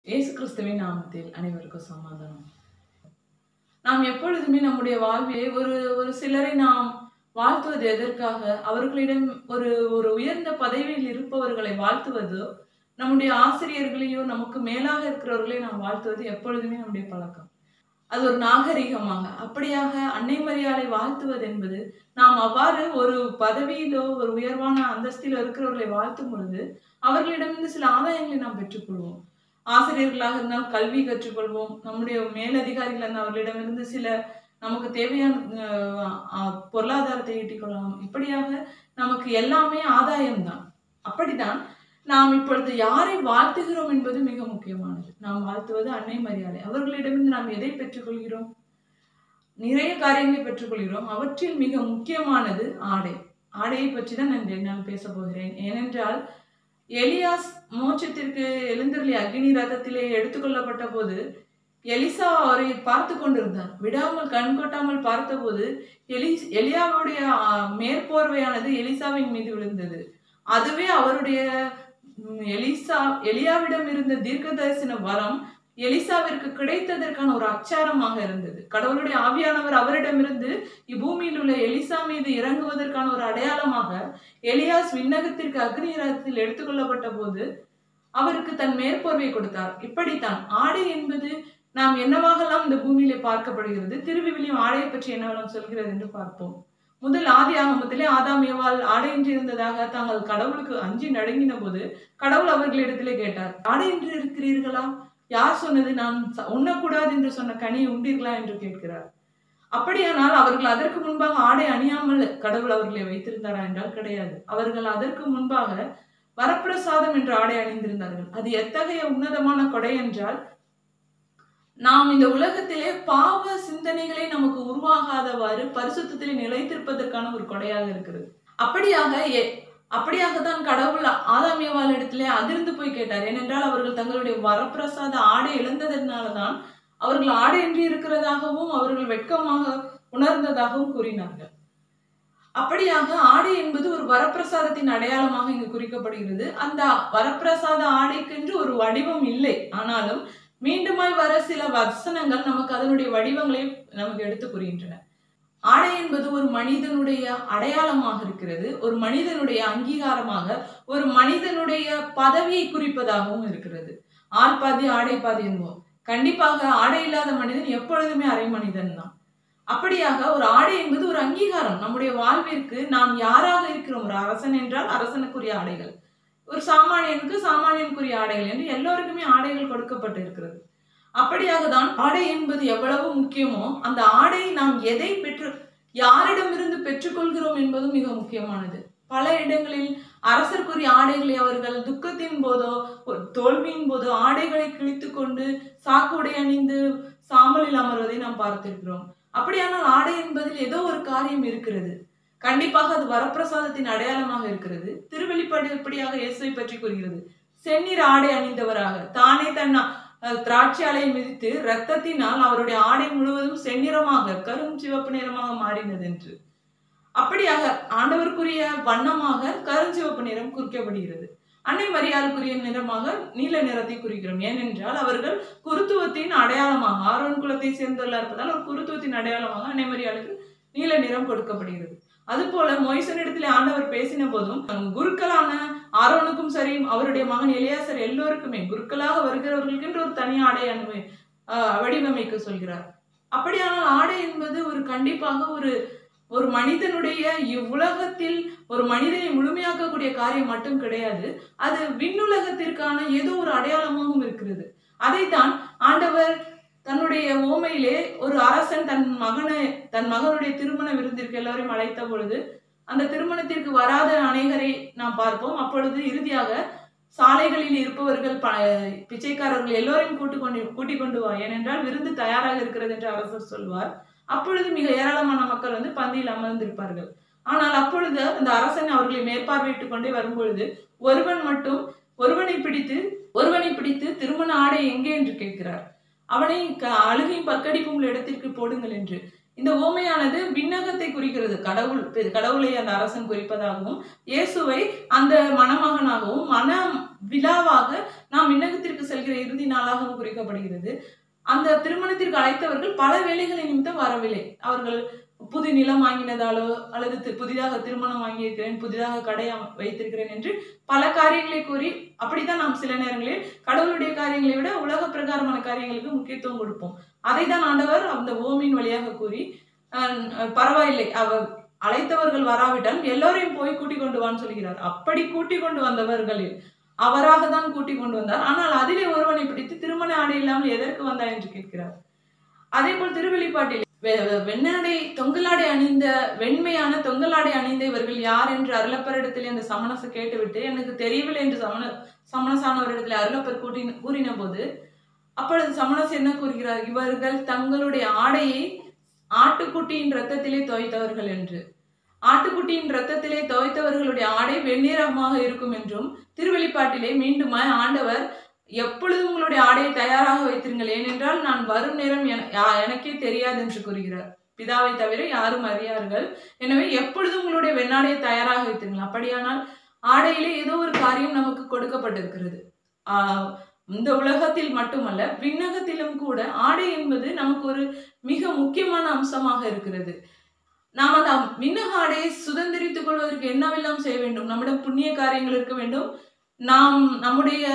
இயேசு கிறிஸ்துவின் நாமத்தில் அனைவருக்கும் சமாதானம். நாம் எப்பொழுதுமே நம்முடைய வாழ்விலே ஒரு ஒரு சிலரை நாம் வாழ்த்துவது எதற்காக? அவர்களிடம் ஒரு ஒரு உயர்ந்த பதவியில் இருப்பவர்களை வாழ்த்துவதோ, நம்முடைய ஆசிரியர்களையோ, நமக்கு மேலாக இருக்கிறவர்களையும் நாம் வாழ்த்துவது எப்பொழுதுமே நம்முடைய பழக்கம். அது ஒரு நாகரிகமாக. அப்படியாக அன்னை மரியாளை வாழ்த்துவது என்பது, நாம் அவ்வாறு ஒரு பதவியிலோ, ஒரு உயர்வான அந்தஸ்திலோ இருக்கிறவர்களை வாழ்த்தும் பொழுது, அவர்களிடமிருந்து சில ஆதாயங்களை நாம் பெற்றுக்கொள்வோம். ஆசிரியர்களாக இருந்தால் கல்வி கற்றுக்கொள்வோம். நம்முடைய மேலதிகாரிகள் இருந்தால் அவர்களிடமிருந்து சில நமக்கு தேவையான பொருளாதாரத்தை ஈட்டிக் கொள்ளலாம். இப்படியாக நமக்கு எல்லாமே ஆதாயம் தான். அப்படித்தான் நாம் இப்பொழுது யாரை வாழ்த்துகிறோம் என்பது மிக முக்கியமானது. நாம் வாழ்த்துவது அன்னை மரியாளை. அவர்களிடமிருந்து நாம் எதை பெற்றுக்கொள்கிறோம்? நிறைய காரியங்களை பெற்றுக்கொள்கிறோம். அவற்றில் மிக முக்கியமானது ஆடை. ஆடையை பற்றி தான் நான் பேசப் போகிறேன். ஏனென்றால் எலியாஸ் மோட்சத்திற்கு எழுந்தருளி அக்கினி ரதத்திலே எடுத்துக்கொள்ளப்பட்ட போது எலிசா அவரை பார்த்து கொண்டிருந்தார். விடாமல் கண் கொட்டாமல் பார்த்தபோது எலியாவுடைய மேற்போர்வையானது எலிசாவின் மீது விழுந்தது. அதுவே அவருடைய எலியாவிடம் இருந்த தீர்க்க தரிசன வரம் எலிசாவிற்கு கிடைத்ததற்கான ஒரு அச்சாரமாக இருந்தது. கடவுளுடைய ஆவியானவர் அவரிடமிருந்து இப்பூமியில் உள்ள எலிசா மீது இறங்குவதற்கான ஒரு அடையாளமாக எலியாஸ் விண்ணகத்திற்கு அக்னி ரதத்தில் எடுத்துக்கொள்ளப்பட்ட போது அவருக்கு தன் மேற்போர்வை கொடுத்தார். இப்படித்தான் ஆடை என்பது நாம் என்னவாகலாம் இந்த பூமியிலே பார்க்கப்படுகிறது. திருவிவிலியம் ஆடையை பற்றி என்னவெல்லாம் சொல்கிறது என்று பார்ப்போம். முதல் ஆதி ஆகமத்திலே ஆதாம் ஏவாள் ஆடையின்றி இருந்ததாக தாங்கள் கடவுளுக்கு அஞ்சி நடுங்கின போது கடவுள் அவர்களிடத்திலே கேட்டார், ஆடையின்றி இருக்கிறீர்களா? யார் சொன்னது? நான் உண்ணக்கூடாது என்று சொன்ன கனியை உண்டீர்களா என்று கேட்கிறார். அப்படியானால் அவர்கள் அதற்கு முன்பாக ஆடை அணியாமல் கடவுள் அவர்களை வைத்திருந்தாரா என்றால் கிடையாது. அவர்கள் அதற்கு முன்பாக வரப்பிரசாதம் என்ற ஆடை அணிந்திருந்தார்கள். அது எத்தகைய உன்னதமான கொடை என்றால், நாம் இந்த உலகத்திலே பாவ சிந்தனைகளை நமக்கு உருவாகாதவாறு பரிசுத்தத்திலே நிலைத்திருப்பதற்கான ஒரு கொடையாக இருக்கிறது. அப்படியாகத்தான் கடவுள் ஆதாம் ஏவாள் இடத்திலே அதிர்ந்து போய் கேட்டார். ஏனென்றால் அவர்கள் தங்களுடைய வரப்பிரசாத ஆடை இழந்ததனால்தான் அவர்கள் ஆடையின்றி இருக்கிறதாகவும் அவர்கள் வெட்கமாக உணர்ந்ததாகவும் கூறினார்கள். அப்படியாக ஆடை என்பது ஒரு வரப்பிரசாதத்தின் அடையாளமாக இங்கு குறிக்கப்படுகிறது. அந்த வரப்பிரசாத ஆடைக்கென்று ஒரு வடிவம் இல்லை. ஆனாலும் மீண்டுமாய் வர சில வசனங்கள் நமக்கு அதனுடைய வடிவங்களை நமக்கு எடுத்து கூறுகின்றன. ஆடை என்பது ஒரு மனிதனுடைய அடையாளமாக இருக்கிறது. ஒரு மனிதனுடைய அங்கீகாரமாக, ஒரு மனிதனுடைய பதவியை குறிப்பதாகவும் இருக்கிறது. ஆள் பாதி ஆடை பாதி என்போம். கண்டிப்பாக ஆடை இல்லாத மனிதன் எப்பொழுதுமே அரை மனிதன் தான். அப்படியாக ஒரு ஆடை என்பது ஒரு அங்கீகாரம். நம்முடைய வாழ்விற்கு நாம் யாராக இருக்கிறோம். ஒரு அரசன் என்றால் அரசனுக்குரிய ஆடைகள், ஒரு சாமானியனுக்கு சாமானியனுக்குரிய ஆடைகள் என்று எல்லோருக்குமே ஆடைகள் கொடுக்கப்பட்டு இருக்கிறது. அப்படியாக தான் ஆடை என்பது எவ்வளவு முக்கியமோ, அந்த ஆடை நாம் எதை யாரிடமிருந்து பெற்றுக்கொள்கிறோம் என்பதும் மிக முக்கியமானது. பல இடங்களில் அரசருக்குரிய ஆடைகளை அவர்கள் துக்கத்தின் போதோ தோல்வியின் போதோ ஆடைகளை கிழித்து கொண்டு சாக்கு உடை அணிந்து சாம்பலில் அமர்வதை நாம் பார்த்திருக்கிறோம். அப்படியானால் ஆடை என்பதில் ஏதோ ஒரு காரியம் இருக்கிறது. கண்டிப்பாக அது வரப்பிரசாதத்தின் அடையாளமாக இருக்கிறது. திருவெளிப்பாடு எப்படியாக இயேசுவை பற்றி கூறுகிறது, செந்நிற ஆடை அணிந்தவராக தானே தன் திராட்சை ஆலையை மிதித்து இரத்தத்தினால் அவருடைய ஆடை முழுவதும் செந்நிறமாக கரும் சிவப்பு நிறமாக மாறினது என்று. அப்படியாக ஆண்டவருக்குரிய வண்ணமாக கருஞ்சிவப்பு நிறம் குறிக்கப்படுகிறது. அன்னை மரியாளுக்குரிய நிறமாக நீல நிறத்தை குறிக்கிறோம். ஏனென்றால் அவர்கள் குருத்துவத்தின் அடையாளமாக, ஆரோன் குலத்தை சேர்ந்தவர்களாக இருப்பதால் ஒரு குருத்துவத்தின் அடையாளமாக அன்னை மரியாளுக்கு நீல நிறம் கொடுக்கப்படுகிறது. அதுபோல மோய்சனிடத்திலே ஆண்டவர் பேசின போதும் குருக்களான ஆரோனுக்கும் சரி, அவருடைய மகன் எலியாசர் எல்லோருக்குமே குருக்களாக வருகிறவர்களுக்கு என்று ஒரு தனி ஆடை வடிவமைக்க சொல்கிறார். அப்படியானால் ஆடை என்பது ஒரு கண்டிப்பாக ஒரு மனிதனுடைய இவ்வுலகத்தில் ஒரு மனிதனை முழுமையாக்கக்கூடிய காரியம் மட்டும் கிடையாது. அது விண்ணுலகத்திற்கான ஏதோ ஒரு அடையாளமாகவும் இருக்கிறது. அதைத்தான் ஆண்டவர் தன்னுடைய ஓமையிலே ஒரு அரசன் தன் மகனுடைய திருமண விருந்திற்கு எல்லாரையும் அழைத்த பொழுது அந்த திருமணத்திற்கு வராத அநேகரை நாம் பார்ப்போம். அப்பொழுது இறுதியாக சாலைகளில் இருப்பவர்கள் பிச்சைக்காரர்கள் எல்லோரையும் கூட்டிக் கொண்டு வா, ஏனென்றால் விருந்து தயாராக இருக்கிறது என்று அரசர் சொல்வார். அப்பொழுது மிக ஏராளமான மக்கள் பந்தியில் அமர்ந்திருப்பார்கள். ஆனால் அப்பொழுது அந்த அரசன் அவர்களை மேற்பார்வையிட்டுக் கொண்டே வரும்பொழுது ஒருவனை பிடித்து திருமண ஆடை எங்கே என்று கேட்கிறார். அவனை அழுகையும் பற்கடிப்பும் உள்ள இடத்திற்கு போடுங்கள் என்று. இந்த உவமையானது விண்ணகத்தை குறிக்கிறது. கடவுளை அந்த அரசன் குறிப்பதாகவும், இயேசுவை அந்த மணமகனாகவும், மன விழாவாக நாம் விண்ணகத்திற்கு செல்கிற இறுதி நாளாகவும் குறிக்கப்படுகிறது. அந்த திருமணத்திற்கு அழைத்தவர்கள் பல வேலைகளை நிமித்தம் வரவில்லை. அவர்கள் புது நிலம் வாங்கினதாலோ அல்லது புதிதாக திருமணம் வாங்கியிருக்கிறேன், புதிதாக கடை வைத்திருக்கிறேன் என்று பல காரியங்களை கூறி, அப்படித்தான் நாம் சில நேரங்களில் கடவுளுடைய காரியங்களை விட உலக பிரகாரமான காரியங்களுக்கு முக்கியத்துவம் கொடுப்போம். அதை தான் ஆண்டவர் அந்த உவமையின் வழியாக கூறி, பரவாயில்லை, அவர் அழைத்தவர்கள் வராவிட்டால் எல்லோரையும் போய் கூட்டிக் கொண்டு வான்னு சொல்கிறார். அப்படி கூட்டிக் கொண்டு வந்தவர்களில் அவராக தான் கூட்டிக் கொண்டு வந்தார். ஆனால் அதிலே ஒருவனை பிடித்து திருமண ஆடை இல்லாமல் எதற்கு வந்தாய் என்று கேட்கிறார். அதே போல் திருவெளிப்பாட்டில் வெண்ணாடை தொங்கலாடை அணிந்த வெண்மையான தொங்கலாடை அணிந்த இவர்கள் யார் என்று அருளப்பரிடத்தில் அந்த சமணசு கேட்டுவிட்டு, எனக்கு தெரியவில்லை என்று சமணசானவரிடத்தில் அருளப்பர் கூறின போது, அப்பொழுது சமணசு என்ன கூறுகிறார்? இவர்கள் தங்களுடைய ஆடையை ஆட்டுக்குட்டியின் ரத்தத்திலே துவைத்தவர்கள் என்று. ஆட்டுக்குட்டியின் ரத்தத்திலே துவைத்தவர்களுடைய ஆடை வெண்ணிறமாக இருக்கும் என்றும் திருவெளிப்பாட்டிலே மீண்டுமாய் ஆண்டவர் எப்பொழுதும் உங்களுடைய ஆடையை தயாராக வைத்திருங்கள், ஏனென்றால் நான் வரும் நேரம் எனக்கே தெரியாது என்று கூறுகிறார். பிதாவை தவிர யாரும் அறியார்கள், எனவே எப்பொழுதும் உங்களுடைய வெண்ணாடையை தயாராக வைத்திருங்கள். அப்படியானால் ஆடையிலே ஏதோ ஒரு காரியம் நமக்கு கொடுக்கப்பட்டிருக்கிறது. இந்த உலகத்தில் மட்டுமல்ல, விண்ணகத்திலும் கூட ஆடை என்பது நமக்கு ஒரு மிக முக்கியமான அம்சமாக இருக்கிறது. நாம் அந்த விண்ணக ஆடையை சுதந்திரித்துக் கொள்வதற்கு என்னவெல்லாம் செய்ய வேண்டும்? நம்மிடம் புண்ணிய காரியங்கள் இருக்க வேண்டும். நாம் நம்முடைய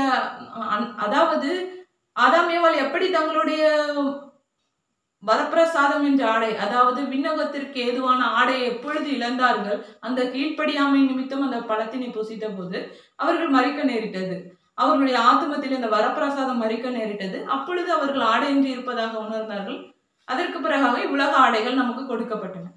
அதாவது ஆதாம் ஏவாள் எப்படி தங்களுடைய வரப்பிரசாதம் என்ற ஆடை, அதாவது விண்ணகத்திற்கு ஏதுவான ஆடையை எப்பொழுது இழந்தார்கள்? அந்த கீழ்ப்படியாமை நிமித்தம் அந்த பழத்தினை புசித்த போது அவர்கள் மறிக்க நேரிட்டது. அவர்களுடைய ஆத்துமத்தில் அந்த வரப்பிரசாதம் மறிக்க நேரிட்டது. அப்பொழுது அவர்கள் ஆடையின்றி இருப்பதாக உணர்ந்தார்கள். அதற்கு பிறகாக உலக ஆடைகள் நமக்கு கொடுக்கப்பட்டன.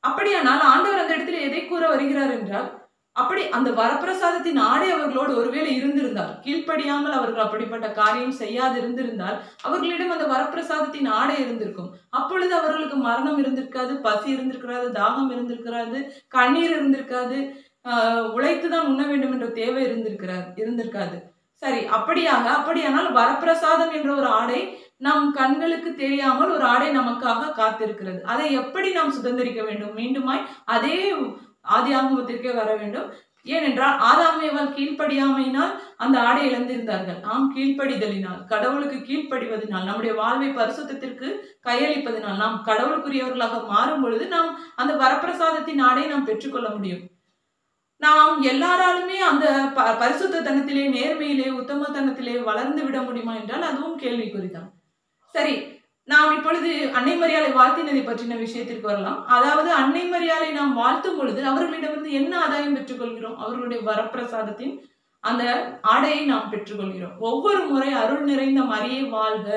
அப்படியானால் ஆண்டவர் அந்த இடத்துல எதை கூற வருகிறார் என்றால், அப்படி அந்த வரப்பிரசாதத்தின் ஆடை அவர்களோடு ஒருவேளை இருந்திருந்தால், கீழ்ப்படியாமல் அவர்கள் அப்படிப்பட்ட காரியம் செய்யாது இருந்திருந்தால், அவர்களிடம் அந்த வரப்பிரசாதத்தின் ஆடை இருந்திருக்கும். அப்பொழுது அவர்களுக்கு மரணம் இருந்திருக்காது, பசி இருந்திருக்காது, தாகம் இருந்திருக்காது, கண்ணீர் இருந்திருக்காது, உழைத்துதான் உண்ண வேண்டும் என்ற தேவை இருந்திருக்காது. சரி, அப்படியானால் வரப்பிரசாதம் என்ற ஒரு ஆடை நம் கண்களுக்கு தெரியாமல் ஒரு ஆடை நமக்காக காத்திருக்கிறது. அதை எப்படி நாம் சுதந்திரிக்க வேண்டும்? மீண்டுமாய் அதே ஆதி ஆகமத்திற்கே வர வேண்டும். ஏனென்றால் ஆதாம் ஏவாள் கீழ்ப்படியாமையினால் அந்த ஆடை இழந்திருந்தார்கள். நாம் கீழ்ப்படிதலினால், கடவுளுக்கு கீழ்ப்படிவதனால், நம்முடைய வாழ்வை பரிசுத்தத்திற்கு கையளிப்பதனால், நாம் கடவுளுக்குரியவர்களாக மாறும் பொழுது நாம் அந்த வரப்பிரசாதத்தின் ஆடை நாம் பெற்றுக்கொள்ள முடியும். நாம் எல்லாராலுமே அந்த பரிசுத்தனத்திலே, நேர்மையிலே, உத்தமத்தனத்திலே வளர்ந்து விட முடியுமா என்றால் அதுவும் கேள்விக்குறிதான். சரி, நாம் இப்பொழுது அன்னை மரியாளை வாழ்த்தினதை பற்றின விஷயத்திற்கு வரலாம். அதாவது அன்னை மரியாளை நாம் வாழ்த்தும் பொழுது அவர்களிடமிருந்து என்ன ஆதாயம் பெற்றுக்கொள்கிறோம்? அவர்களுடைய வரப்பிரசாதத்தின் அந்த ஆடையை நாம் பெற்றுக்கொள்கிறோம். ஒவ்வொரு முறை அருள் நிறைந்த மரியே வாழ்க,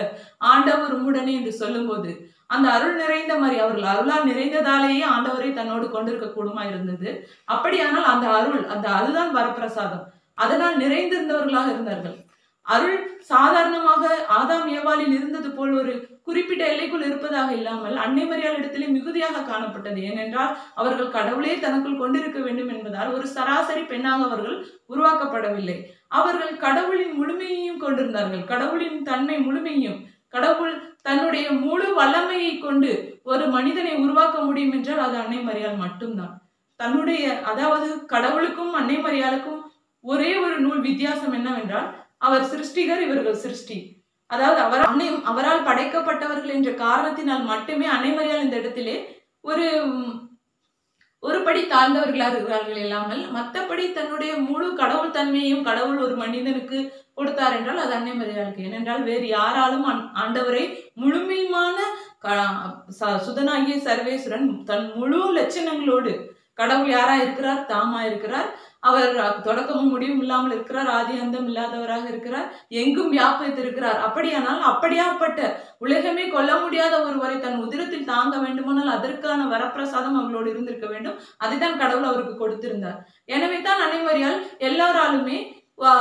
ஆண்டவர் உம்முடனே என்று சொல்லும் போது அந்த அருள் நிறைந்த மரி, அவர்கள் அருளால் நிறைந்ததாலேயே ஆண்டவரை தன்னோடு கொண்டிருக்க கூடுமா இருந்தது. அப்படியானால் அதுதான் வரப்பிரசாதம். அதனால் நிறைந்திருந்தவர்களாக இருந்தார்கள். அருள் சாதாரணமாக ஆதாம் ஏவாளில் இருந்தது போல் ஒரு குறிப்பிட்ட எல்லைக்குள் இருப்பதாக இல்லாமல் அன்னை மரியாள் இடத்திலே மிகுதியாக காணப்பட்டது. ஏனென்றால் அவர்கள் கடவுளே தனக்குள் கொண்டிருக்க வேண்டும் என்பதால் ஒரு சராசரி பெண்ணாக அவர்கள் உருவாக்கப்படவில்லை. அவர்கள் கடவுளின் முழுமையையும் கொண்டிருந்தார்கள். கடவுளின் தன்மை முழுமையும், கடவுள் தன்னுடைய முழு வல்லமையை கொண்டு ஒரு மனிதனை உருவாக்க முடியும் என்றால் அது அன்னை மரியாள் மட்டும்தான். அதாவது கடவுளுக்கும் அன்னை மரியாளுக்கும் ஒரே ஒரு நூல் வித்தியாசம் என்னவென்றால், அவர் சிருஷ்டிகர், இவர்கள் சிருஷ்டி. அதாவது அவரால் படைக்கப்பட்டவர்கள் என்ற காரணத்தினால் மட்டுமே அன்னை மரியாள் இந்த இடத்திலே ஒரு படி தாழ்ந்தவர்களாக இருக்கிறார்கள் இல்லாமல், மற்றபடி தன்னுடைய முழு கடவுள் தன்மையையும் கடவுள் ஒரு மனிதனுக்கு கொடுத்தார் என்றால் அது அன்னை மரியாளுக்கு. ஏனென்றால் வேறு யாராலும் ஆண்டவரை முழுமையான சுதனாகிய சர்வேஸ்வரன் தன் முழு லட்சணங்களோடு, கடவுள் யாரா இருக்கிறார்? தாமா இருக்கிறார். அவர் தொடக்கமும் முடிவும் இல்லாமல் இருக்கிறார். ஆதி அந்தம் இல்லாதவராக இருக்கிறார். எங்கும் வியாபித்திருக்கிறார். அப்படியாப்பட்ட உலகமே கொல்ல முடியாத ஒருவரை தன் உதிரத்தில் தாங்க வேண்டுமானால் அதற்கான வரப்பிரசாதம் அவர்களோடு இருந்திருக்க வேண்டும். அதைத்தான் கடவுள் அவருக்கு கொடுத்திருந்தார். எனவே தான் அன்னை மரியாள் எல்லாராலுமே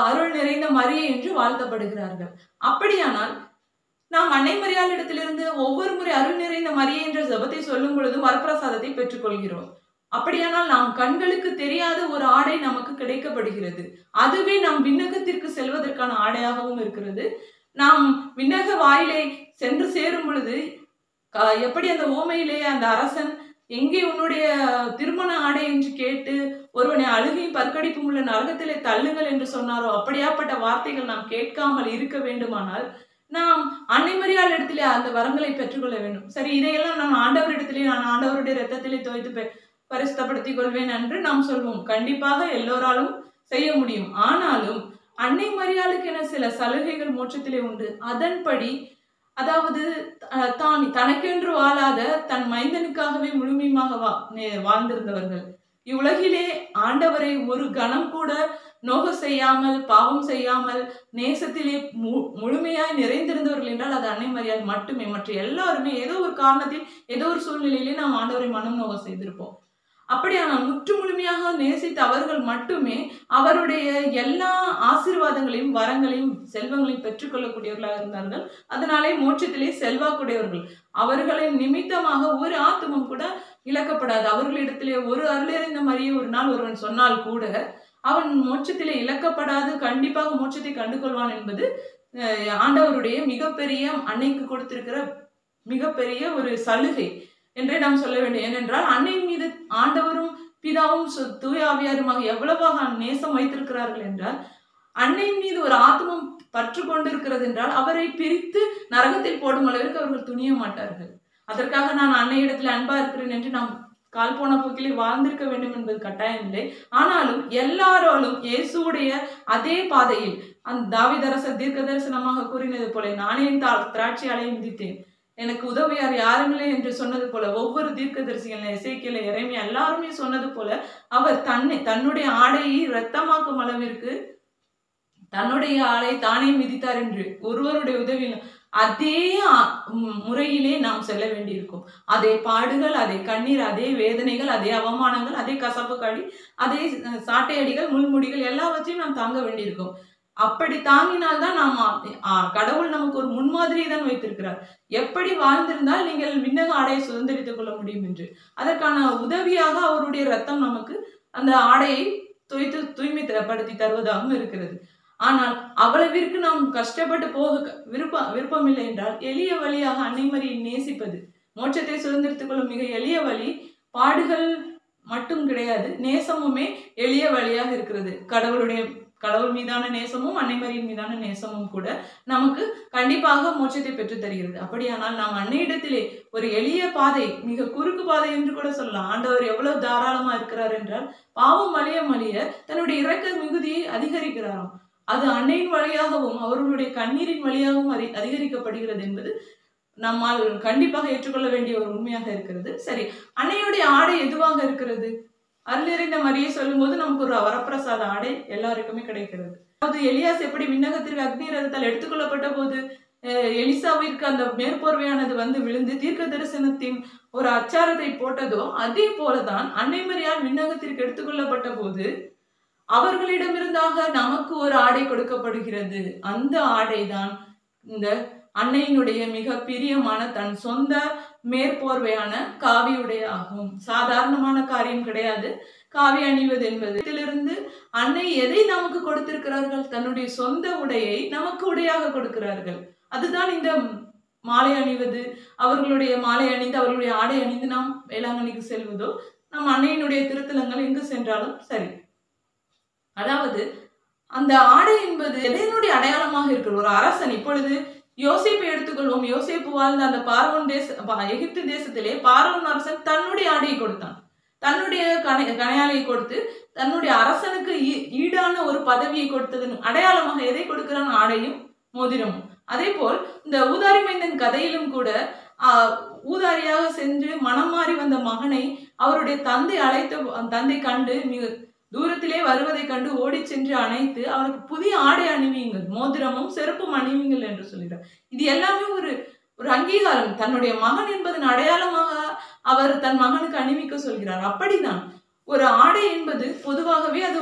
அருள் நிறைந்த மரியே என்று வாழ்த்தப்படுகிறார்கள். அப்படியானால் நாம் அன்னை மரியாள் இடத்திலிருந்து ஒவ்வொரு முறை அருள் நிறைந்த மரியே என்ற ஜெபத்தை சொல்லும் பொழுதும் வரப்பிரசாதத்தை பெற்றுக்கொள்கிறோம். அப்படியானால் நாம் கண்களுக்கு தெரியாத ஒரு ஆடை நமக்கு கிடைக்கப்படுகிறது. அதுவே நாம் விண்ணகத்திற்கு செல்வதற்கான ஆடையாகவும் இருக்கிறது. நாம் விண்ணக வாயிலை சென்று சேரும் பொழுது எப்படி அந்த ஓமையிலே அந்த அரசன் எங்கே உன்னுடைய திருமண ஆடை என்று கேட்டு ஒருவனை அழுகையும் பற்கடிப்பும் உள்ள நரகத்திலே தள்ளுங்கள் என்று சொன்னாரோ, அப்படியாப்பட்ட வார்த்தைகள் நாம் கேட்காமல் இருக்க வேண்டுமானால் நாம் அன்னை மரியாள் இடத்திலே அந்த வரங்களை பெற்றுக்கொள்ள வேண்டும். சரி, இதையெல்லாம் நான் ஆண்டவரிடத்திலே, நான் ஆண்டவருடைய ரத்தத்திலே துவைத்து பரிசுத்தப்படுத்திக் கொள்வேன் என்று நாம் சொல்வோம். கண்டிப்பாக எல்லோராலும் செய்ய முடியும். ஆனாலும் அன்னை மரியாளுக்கு என சில சலுகைகள் மோட்சத்திலே உண்டு. அதன்படி, அதாவது தனக்கென்று வாழாத தன் மைந்தனுக்காகவே முழுமையாக வாழ்ந்திருந்தவர்கள், இவ்வுலகிலே ஆண்டவரை ஒரு கணம் கூட நோக செய்யாமல், பாவம் செய்யாமல், நேசத்திலே முழுமையாய் நிறைந்திருந்தவர்கள் என்றால் அது அன்னை மரியாள் மட்டுமே. மற்ற எல்லாருமே ஏதோ ஒரு காரணத்தில், ஏதோ ஒரு சூழ்நிலையிலே நாம் ஆண்டவரை மனம் நோக செய்திருப்போம். அப்படியானால் முற்று முழுமையாக நேசித்த அவர்கள் மட்டுமே அவருடைய எல்லா ஆசீர்வாதங்களையும், வரங்களையும், செல்வங்களையும் பெற்றுக்கொள்ளக்கூடியவர்களாக இருந்தார்கள். அதனாலே மோட்சத்திலே செல்வாக்குடையவர்கள். அவர்களின் நிமித்தமாக ஒரு ஆத்துமம் கூட இழக்கப்படாது. அவர்களிடத்திலே ஒரு அருளறிந்த மரியை ஒரு நாள் ஒருவன் சொன்னால் கூட அவன் மோட்சத்திலே இழக்கப்படாது, கண்டிப்பாக மோட்சத்தை கண்டுகொள்வான் என்பது ஆண்டவருடைய மிகப்பெரிய, அன்னைக்கு கொடுத்திருக்கிற மிகப்பெரிய ஒரு சலுகை என்றே நாம் சொல்ல வேண்டும். ஏனென்றால் அன்னையின் மீது ஆண்டவரும் பிதாவும் தூய ஆவியாருமாக எவ்வளவாக நேசம் வைத்திருக்கிறார்கள் என்றால், அன்னையின் மீது ஒரு ஆத்மம் பற்று கொண்டிருக்கிறது என்றால் அவரை பிரித்து நரகத்தில் போடும் அளவிற்கு அவர்கள் துணிய மாட்டார்கள். அதற்காக நான் அன்னையிடத்தில் அன்பா இருக்கிறேன் என்று நாம் கால் போன போக்கிலே வாழ்ந்திருக்க வேண்டும் என்பது கட்டாயம் இல்லை. ஆனாலும் எல்லாராலும் இயேசுடைய அதே பாதையில் அந்த தாவீதரசர் தீர்க்க தரிசனமாக கூறினது போல, நானே திராட்சை ஆலையை மிதித்தேன், எனக்கு உதவியார் யாருமில்லை என்று சொன்னது போல, ஒவ்வொரு தீர்க்கதரிசிகள் எசேக்கியேல், எரேமியா எல்லாருமே சொன்னது போல, அவர் தன்னுடைய ஆடையை இரத்தமாக்கும் அளவிற்கு தன்னுடைய ஆளை தானே மிதித்தார் என்று ஒருவருடைய உதவியில் அதே முறையிலே நாம் செல்ல வேண்டியிருக்கும். அதே பாடுகள், அதே கண்ணீர், அதே வேதனைகள், அதே அவமானங்கள், அதே கசப்பு காடி, அதே சாட்டையடிகள், முள்முடிகள் எல்லாவற்றையும் நாம் தாங்க வேண்டியிருக்கும். அப்படி தாங்கினால்தான் நாம் கடவுள் நமக்கு ஒரு முன்மாதிரியை தான் வைத்திருக்கிறார். எப்படி வாழ்ந்திருந்தால் நீங்கள் விண்ணக ஆடையை சுதந்திரித்துக் கொள்ள முடியும் என்று, அதற்கான உதவியாக அவருடைய ரத்தம் நமக்கு அந்த ஆடையை தூய்மைப்படுத்தி தருவதாகவும் இருக்கிறது. ஆனால் அவ்வளவிற்கு நாம் கஷ்டப்பட்டு போக விருப்பமில்லை என்றால் எளிய வழியாக அன்னை மரியை நேசிப்பது, மோட்சத்தை சுதந்திரித்துக் கொள்ளும் மிக எளிய வழி. பாடுகள் மட்டும் கிடையாது, நேசமுமே எளிய வழியாக இருக்கிறது. கடவுள் மீதான நேசமும் அன்னை மரியின் மீதான நேசமும் கூட நமக்கு கண்டிப்பாக மோட்சத்தை பெற்று தருகிறது. அப்படியானால் நாம் அன்னையிடத்திலே ஒரு எளிய பாதை, மிக குறுக்கு பாதை என்று கூட சொல்லலாம். ஆண்டவர் எவ்வளவு தாராளமா இருக்கிறார் என்றால், பாவம் மலிய மலிய தன்னுடைய இரக்க மிகுதியை அதிகரிக்கிறாராம். அது அன்னையின் வழியாகவும் அவர்களுடைய கண்ணீரின் வழியாகவும் அதிகரிக்கப்படுகிறது என்பது நம்மால் கண்டிப்பாக ஏற்றுக்கொள்ள வேண்டிய ஒரு உண்மையாக இருக்கிறது. சரி, அன்னையுடைய ஆடை எதுவாக இருக்கிறது? அருள் நிறைந்த மரியை சொல்லும் போது நமக்கு ஒரு வரப்பிரசாத ஆடை எல்லாருக்குமே கிடைக்கிறது. அதாவது எலியாஸ் எப்படி விண்ணகத்திற்கு அக்னி ரதத்தால் எடுத்துக்கொள்ளப்பட்ட போது எலிசாவிற்கு அந்த மேற்போர்வையானது வந்து விழுந்து தீர்க்க தரிசனத்தின் ஒரு அச்சாரத்தை போட்டதோ, அதே போலதான் அன்னை மரியாள் விண்ணகத்திற்கு எடுத்துக்கொள்ளப்பட்ட போது அவர்களிடமிருந்தாக நமக்கு ஒரு ஆடை கொடுக்கப்படுகிறது. அந்த ஆடை தான் இந்த அன்னையினுடைய மிக பிரியமான தன் சொந்த மேற்போர்வையான காவியுடைய ஆகும். சாதாரணமான காரியம் கிடையாது காவி அணிவது என்பது. இதிலிருந்து அன்னை எதை நமக்கு கொடுத்திருக்கிறார்கள்? தன்னுடைய சொந்த உடையை நமக்கு உடையாக கொடுக்கிறார்கள். அதுதான் இந்த மாலை அணிவது. அவர்களுடைய மாலை அணிந்து, அவர்களுடைய ஆடை அணிந்து நாம் வேளாங்கண்ணிக்கு செல்வதோ, நம் அன்னையினுடைய திருத்தலங்கள் எங்கு சென்றாலும் சரி. அதாவது அந்த ஆடை என்பது எதனுடைய அடையாளமாக இருக்கிற ஒரு அரசன். இப்பொழுது யோசேப்பை எடுத்துக்கொள்வோம். யோசேப்பு வாழ்ந்த அந்த பார்வோன் எகிப்து தேசத்திலே பார்வோன் அரசன் தன்னுடைய ஆடையை கொடுத்தான். தன்னுடைய கணையாலையை கொடுத்து தன்னுடைய அரசனுக்கு ஈடான ஒரு பதவியை கொடுத்ததன் அடையாளமாக எதை கொடுக்கிறான்? ஆடையும் மோதிரமும். அதே போல் இந்த ஊதாரி மைந்தன் கதையிலும் கூட ஊதாரியாக சென்று மனம் மாறி வந்த மகனை அவருடைய தந்தை கண்டு மிக தூரத்திலே வருவதை கண்டு ஓடி சென்று அணைத்து அவனுக்கு புதிய ஆடை அணிவீங்கள், மோதிரமும் செருப்பும் அணிவீங்கள் என்று சொல்கிறார். இது எல்லாமே ஒரு அங்கீகாரம். தன்னுடைய மகன் என்பதன் அடையாளமாக அவர் தன் மகனுக்கு அணிவிக்க சொல்கிறார். அப்படிதான் ஒரு ஆடை என்பது பொதுவாகவே அது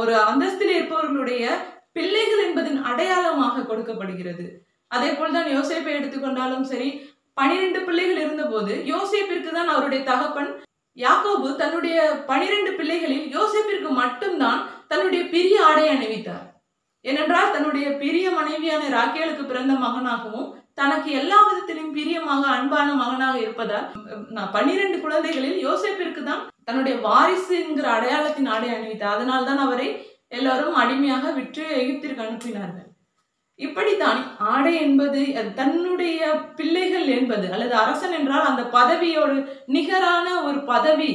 ஒரு அந்தஸ்தில் இருப்பவர்களுடைய பிள்ளைகள் என்பதன் அடையாளமாக கொடுக்கப்படுகிறது. அதே போல்தான் யோசேப்பை எடுத்துக்கொண்டாலும் சரி, 12 பிள்ளைகள் இருந்த போது யோசேப்பிற்கு தான் அவருடைய தகப்பன் யாக்கோபு தன்னுடைய 12 பிள்ளைகளில் யோசேப்பிற்கு மட்டும்தான் தன்னுடைய பெரிய ஆடை அணிவித்தார். ஏனென்றால் தன்னுடைய பிரிய மனைவியான ராக்கேலுக்கு பிறந்த மகனாகவும் தனக்கு எல்லா விதத்திலும் பிரியமாக அன்பான மகனாக இருப்பதால் 12 குழந்தைகளில் யோசேப்பிற்கு தான் தன்னுடைய வாரிசுங்கிற அடையாளத்தின் ஆடை அணிவித்தார். அதனால் தான் அவரை எல்லாரும் அடிமையாக விற்று எகிப்திற்கு அனுப்பினார்கள். இப்படித்தான் ஆடை என்பது தன்னுடைய பிள்ளைகள் என்பது அல்லது அரசன் என்றால் அந்த பதவியோடு நிகரான ஒரு பதவி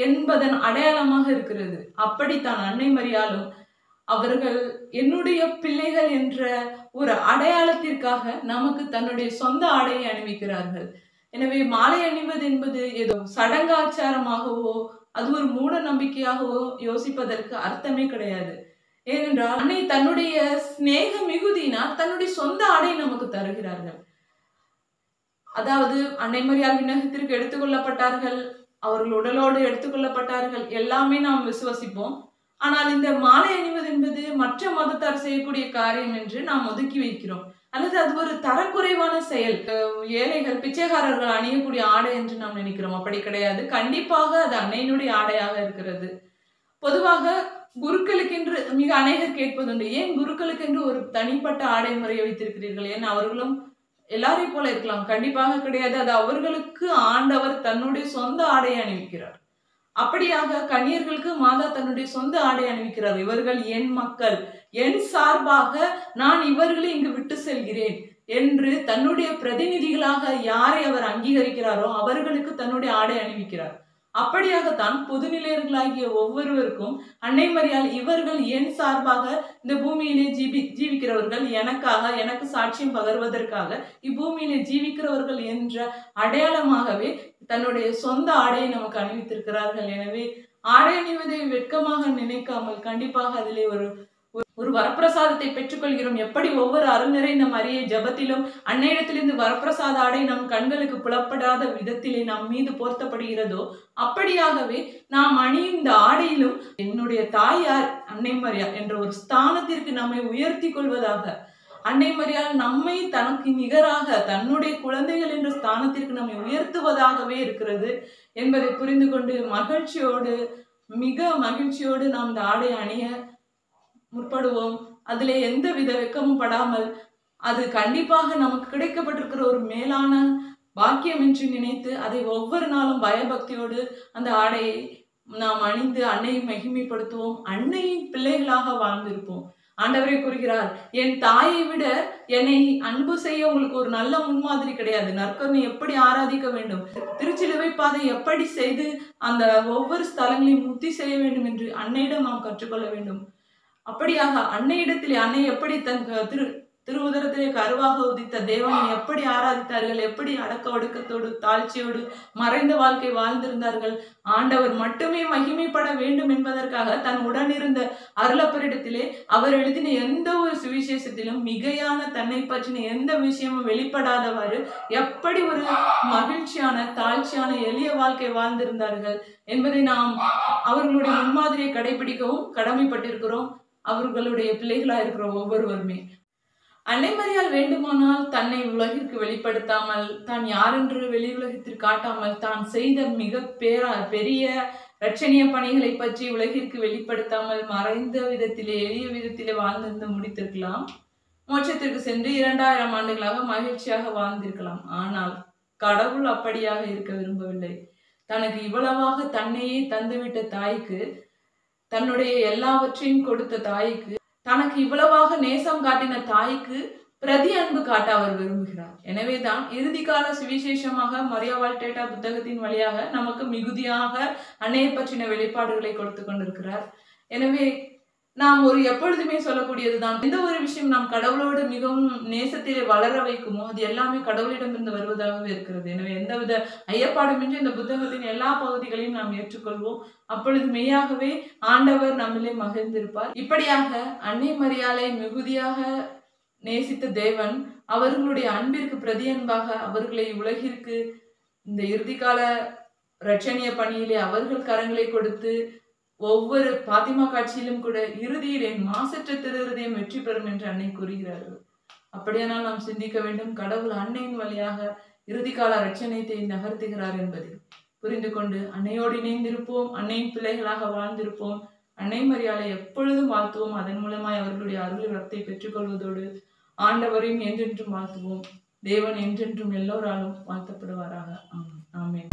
என்பதன் அடையாளமாக இருக்கிறது. அப்படித்தான் அன்னை மரியாளும் அவர்கள் என்னுடைய பிள்ளைகள் என்ற ஒரு அடையாளத்திற்காக நமக்கு தன்னுடைய சொந்த ஆடையை அணிவிக்கிறார்கள். எனவே மாலை அணிவது என்பது ஏதோ சடங்காச்சாரமாகவோ அது ஒரு மூட நம்பிக்கையாகவோ யோசிப்பதற்கு அர்த்தமே கிடையாது. ஏனென்றால் அன்னை தன்னுடைய சிநேக மிகுதியினால் தன்னுடைய சொந்த ஆடை நமக்கு தருகிறார்கள். அதாவது அன்னை மரியாள் விண்ணகத்திற்கு எடுத்துக்கொள்ளப்பட்டார்கள், அவர்கள் உடலோடு எடுத்துக்கொள்ளப்பட்டார்கள், எல்லாமே நாம் விசுவசிப்போம். ஆனால் இந்த மாலை அணிவது என்பது மற்ற மதத்தார் செய்யக்கூடிய காரியம் என்று நாம் ஒதுக்கி வைக்கிறோம். அல்லது அது ஒரு தரக்குறைவான செயல், ஏழைகள் பிச்சைக்காரர்கள் அணியக்கூடிய ஆடை என்று நாம் நினைக்கிறோம். அப்படி கிடையாது. கண்டிப்பாக அது அன்னையினுடைய ஆடையாக இருக்கிறது. பொதுவாக குருக்களுக்கென்று மிக அநேகர் கேட்பதுண்டு, ஏன் குருக்களுக்கென்று ஒரு தனிப்பட்ட ஆடை முறையை வைத்திருக்கிறீர்கள்? ஏன் அவர்களும் எல்லாரையும் போல இருக்கலாம்? கண்டிப்பாக கிடையாது. அது அவர்களுக்கு ஆண்டவர் தன்னுடைய சொந்த ஆடையை அணிவிக்கிறார். அப்படியாக கன்னியர்களுக்கு மாதா தன்னுடைய சொந்த ஆடை அணிவிக்கிறார். இவர்கள் என் மக்கள், என் சார்பாக நான் இவர்களை இங்கு விட்டு செல்கிறேன் என்று தன்னுடைய பிரதிநிதிகளாக யாரை அவர் அங்கீகரிக்கிறாரோ அவர்களுக்கு தன்னுடைய ஆடை அணிவிக்கிறார். அப்படியாகத்தான் பொதுநிலையர்களாகிய ஒவ்வொருவருக்கும் அன்னை மரியாள் இவர்கள் என் சார்பாக இந்த பூமியிலே ஜீவிக்கிறவர்கள், எனக்காக எனக்கு சாட்சியம் பகர்வதற்காக இப்பூமியிலே ஜீவிக்கிறவர்கள் என்ற அடையாளமாகவே தன்னுடைய சொந்த ஆடையை நமக்கு அணிவித்திருக்கிறார்கள். எனவே ஆடை அணிவதை வெட்கமாக நினைக்காமல் கண்டிப்பாக அதிலே ஒரு வரப்பிரசாதத்தை பெற்றுக்கொள்கிறோம். எப்படி ஒவ்வொரு அருள் நிறைந்த மரியை ஜபத்திலும் அன்னையிடத்திலிருந்து வரப்பிரசாத ஆடை நம் கண்களுக்கு புலப்படாத விதத்திலே நம் மீது போர்த்தப்படுகிறதோ அப்படியாகவே நாம் அணியும் இந்த ஆடையிலும் என்னுடைய தாயார் அன்னை மரியாள் என்ற ஒரு ஸ்தானத்திற்கு நம்மை உயர்த்தி கொள்வதாக, அன்னை மரியாள் நம்மை தனக்கு நிகராக தன்னுடைய குழந்தைகள் என்ற ஸ்தானத்திற்கு நம்மை உயர்த்துவதாகவே இருக்கிறது என்பதை புரிந்து கொண்டு மகிழ்ச்சியோடு, மிக மகிழ்ச்சியோடு நாம் இந்த ஆடை அணிய முற்படுவோம். அதிலே எந்த வித வெட்கமும் படாமல் அது கண்டிப்பாக நமக்கு கிடைக்கப்பட்டிருக்கிற ஒரு மேலான பாக்கியம் என்று நினைத்து அதை ஒவ்வொரு நாளும் பயபக்தியோடு அந்த ஆடையை நாம் அணிந்து அன்னையை மகிமைப்படுத்துவோம். அன்னையின் பிள்ளைகளாக வாழ்ந்திருப்போம். ஆண்டவரே கூறுகிறார், என் தாயை விட என்னை அன்பு செய்ய உங்களுக்கு ஒரு நல்ல முன்மாதிரி கிடையாது. நற்கருணை எப்படி ஆராதிக்க வேண்டும், திருச்சிலுவை பாதை எப்படி செய்து அந்த ஒவ்வொரு ஸ்தலங்களையும் முத்தி செய்ய வேண்டும் என்று அன்னையிடம் நாம் கற்றுக்கொள்ள வேண்டும். அப்படியாக அன்னையிடத்திலே அன்னை எப்படி தன் திருவுதரத்திலே கருவாக உதித்த தேவனை எப்படி ஆராதித்தார்கள், எப்படி அடக்க ஒடுக்கத்தோடு தாழ்ச்சியோடு மறைந்த வாழ்க்கை வாழ்ந்திருந்தார்கள். ஆண்டவர் மட்டுமே மகிமைப்பட வேண்டும் என்பதற்காக தன் உடனிருந்த அருளப்பரிடத்திலே அவர் எழுதின எந்த ஒரு சுவிசேஷத்திலும் மிகையான தன்னை பற்றின எந்த விஷயமும் வெளிப்படாதவாறு எப்படி ஒரு மகிழ்ச்சியான தாழ்ச்சியான எளிய வாழ்க்கை வாழ்ந்திருந்தார்கள் என்பதை நாம் அவர்களுடைய முன்மாதிரியை கடைபிடிக்கவும் கடமைப்பட்டிருக்கிறோம். அவர்களுடைய பிள்ளைகளாக இருக்கிற ஒவ்வொருவருமே அன்னை மரியாள் வேண்டுமானால் தன்னை உலகிற்கு வெளிப்படுத்தாமல், தான் யாரென்று வெளி உலகத்திற்கு காட்டாமல், தான் செய்த மிக பெரிய இரட்சணிய பணிகளை பற்றி உலகிற்கு வெளிப்படுத்தாமல் மறைந்த விதத்திலே எளிய விதத்திலே வாழ்ந்திருந்து முடித்திருக்கலாம். மோட்சத்திற்கு சென்று 2000 ஆண்டுகளாக மகிழ்ச்சியாக வாழ்ந்திருக்கலாம். ஆனால் கடவுள் அப்படியாக இருக்க விரும்பவில்லை. தனக்கு இவ்வளவாக தன்னையே தந்துவிட்ட தாய்க்கு, தன்னுடைய எல்லாவற்றையும் கொடுத்த தாய்க்கு, தனக்கு இவ்வளவாக நேசம் காட்டின தாய்க்கு பிரதி அன்பு காட்ட அவர் விரும்புகிறார். எனவேதான் இறுதி கால சுவிசேஷமாக மரியா வால்டேட்டா புத்தகத்தின் வழியாக நமக்கு மிகுதியாக அன்னையை பற்றின வெளிப்பாடுகளை கொடுத்து கொண்டிருக்கிறார். எனவே நாம் எப்பொழுதுமே சொல்லக்கூடியதுதான், எந்த ஒரு விஷயம் நாம் கடவுளோடு மிகவும் நேசத்திலே வளர வைக்குமோ அது எல்லாமே கடவுளிடமிருந்து வருவதாகவே இருக்கிறது. எனவே எந்தவித ஐயப்பாடுமின்றி இந்த புத்தகத்தின் எல்லா பகுதிகளையும் நாம் ஏற்றுக்கொள்வோம். அப்பொழுது மெய்யாகவே ஆண்டவர் நம்மிலே மகிழ்ந்திருப்பார். இப்படியாக அன்னை மரியாளை மிகுதியாக நேசித்த தேவன் அவர்களுடைய அன்பிற்கு பிரதி அன்பாக அவர்களை உலகிற்கு இந்த இறுதிக்கால இரட்சணிய பணியிலே அவர்கள் கரங்களை கொடுத்து ஒவ்வொரு பாத்திமா காட்சியிலும் கூட இறுதியில் என் மாசற்ற திருஹிருதயம் வெற்றி பெறும் என்று அன்னை கூறுகிறார்கள். அப்படியானால் நாம் சிந்திக்க வேண்டும், கடவுள் அன்னையின் வழியாக இறுதிக்கால இரட்சணியத்தை நகர்த்துகிறார் என்பதை புரிந்து கொண்டு அன்னையோடு இணைந்திருப்போம், அன்னையின் பிள்ளைகளாக வாழ்ந்திருப்போம். அன்னை மரியாதை எப்பொழுதும் வாழ்த்துவோம். அதன் மூலமாய் அவர்களுடைய அருள் வரத்தை பெற்றுக்கொள்வதோடு ஆண்டவரையும் என்றென்றும் வாழ்த்துவோம். தேவன் என்றென்றும் எல்லோராலும் வாழ்த்தப்படுவாராக. ஆமென்.